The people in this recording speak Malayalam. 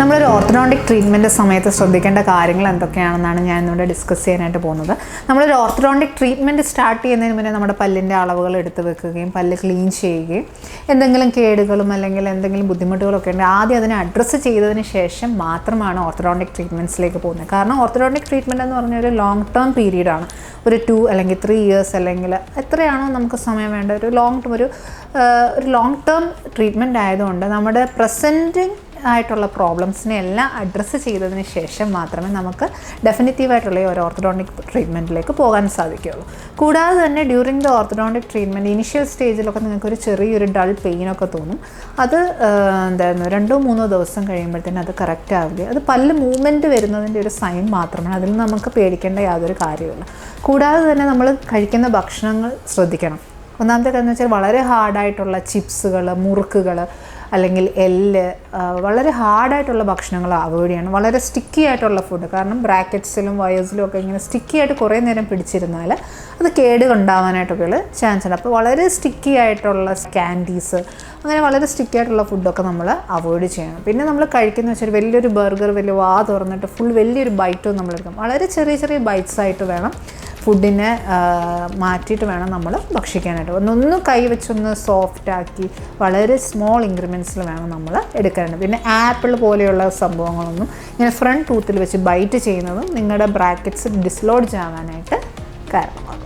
നമ്മളൊരു ഓർത്തഡോണ്ടിക് ട്രീറ്റ്മെൻറ്റ് സമയത്ത് ശ്രദ്ധിക്കേണ്ട കാര്യങ്ങൾ എന്തൊക്കെയാണെന്നാണ് ഞാൻ ഇന്നിവിടെ ഡിസ്കസ് ചെയ്യാനായിട്ട് പോകുന്നത്. നമ്മളൊരു ഓർത്തഡോണ്ടിക് ട്രീറ്റ്മെൻറ്റ് സ്റ്റാർട്ട് ചെയ്യുന്നതിന് മുന്നേ നമ്മുടെ പല്ലിൻ്റെ അളവുകൾ എടുത്ത് വെക്കുകയും പല്ല് ക്ലീൻ ചെയ്യുകയും എന്തെങ്കിലും കേടുകളും അല്ലെങ്കിൽ എന്തെങ്കിലും ബുദ്ധിമുട്ടുകളൊക്കെ ഉണ്ടെങ്കിൽ ആദ്യം അതിനെ അഡ്രസ്സ് ചെയ്തതിന് ശേഷം മാത്രമാണ് ഓർത്തഡോണ്ടിക് ട്രീറ്റ്മെൻറ്റ്സിലേക്ക് പോകുന്നത്. കാരണം ഓർത്തഡോണ്ടിക് ട്രീറ്റ്മെൻറ്റ് എന്ന് പറഞ്ഞാൽ ഒരു ലോങ് ടേം പീരീഡാണ്. ഒരു 2 അല്ലെങ്കിൽ 3 ഇയേഴ്സ് അല്ലെങ്കിൽ എത്രയാണോ നമുക്ക് സമയം വേണ്ട ഒരു ലോങ് ടേം ട്രീറ്റ്മെൻറ്റ് ആയതുകൊണ്ട് നമ്മുടെ പ്രസൻറ്റ് ആയിട്ടുള്ള പ്രോബ്ലംസിനെ എല്ലാം അഡ്രസ്സ് ചെയ്തതിന് ശേഷം മാത്രമേ നമുക്ക് ഡെഫിനിറ്റീവായിട്ടുള്ള ഒരു ഓർത്തഡോണ്ടിക് ട്രീറ്റ്മെൻറ്റിലേക്ക് പോകാൻ സാധിക്കുകയുള്ളൂ. കൂടാതെ തന്നെ during the orthodontic treatment initial സ്റ്റേജിലൊക്കെ നിങ്ങൾക്കൊരു ചെറിയൊരു ഡൾ പെയിനൊക്കെ തോന്നും. അത് 2-3 ദിവസം കഴിയുമ്പോഴത്തേനും അത് കറക്റ്റ് ആവുകയും അത് പല്ല് മൂവ്മെൻറ്റ് വരുന്നതിൻ്റെ ഒരു സൈൻ മാത്രമാണ്. അതിൽ നമുക്ക് പേടിക്കേണ്ട യാതൊരു കാര്യമില്ല. കൂടാതെ തന്നെ നമ്മൾ കഴിക്കുന്ന ഭക്ഷണങ്ങൾ ശ്രദ്ധിക്കണം. ഒന്നാമത്തെ കാര്യം എന്ന് വെച്ചാൽ വളരെ ഹാർഡായിട്ടുള്ള ചിപ്സുകൾ, മുറുക്കുകൾ അല്ലെങ്കിൽ എല്ല്, വളരെ ഹാർഡായിട്ടുള്ള ഭക്ഷണങ്ങൾ അവോയ്ഡ് ചെയ്യണം. വളരെ സ്റ്റിക്കി ആയിട്ടുള്ള ഫുഡ്, കാരണം ബ്രാക്കറ്റ്സിലും വയേഴ്സിലും ഒക്കെ ഇങ്ങനെ സ്റ്റിക്കി ആയിട്ട് കുറേ നേരം പിടിച്ചിരുന്നാൽ അത് കേട് ഉണ്ടാവാനായിട്ടൊക്കെയുള്ള ചാൻസ് ഉണ്ട്. അപ്പോൾ വളരെ സ്റ്റിക്കി ആയിട്ടുള്ള ക്യാൻഡീസ്, അങ്ങനെ വളരെ സ്റ്റിക്കി ആയിട്ടുള്ള ഫുഡൊക്കെ നമ്മൾ അവോയ്ഡ് ചെയ്യണം. പിന്നെ നമ്മൾ കഴിക്കുന്ന വെച്ചാൽ വലിയൊരു ബർഗർ വലിയ വാ തുറന്നിട്ട് ഫുൾ വലിയൊരു ബൈറ്റും നമ്മൾ എടുക്കും. വളരെ ചെറിയ ചെറിയ ബൈറ്റ്സ് ആയിട്ട് വേണം ഫുഡിനെ മാറ്റിയിട്ട് വേണം നമ്മൾ ഭക്ഷിക്കാനായിട്ട്. ഒന്ന് കൈ വെച്ചൊന്ന് സോഫ്റ്റാക്കി വളരെ സ്മോൾ ഇൻക്രിമെൻറ്റ്സിൽ വേണം നമ്മൾ എടുക്കാനായിട്ട്. പിന്നെ ആപ്പിൾ പോലെയുള്ള സംഭവങ്ങളൊന്നും ഇങ്ങനെ ഫ്രണ്ട് ടൂത്തിൽ വെച്ച് ബൈറ്റ് ചെയ്യുന്നതും നിങ്ങളുടെ ബ്രാക്കറ്റ്സ് ഡിസ്ലോഡ്ജ് ആവാനായിട്ട് കാരണമാകും.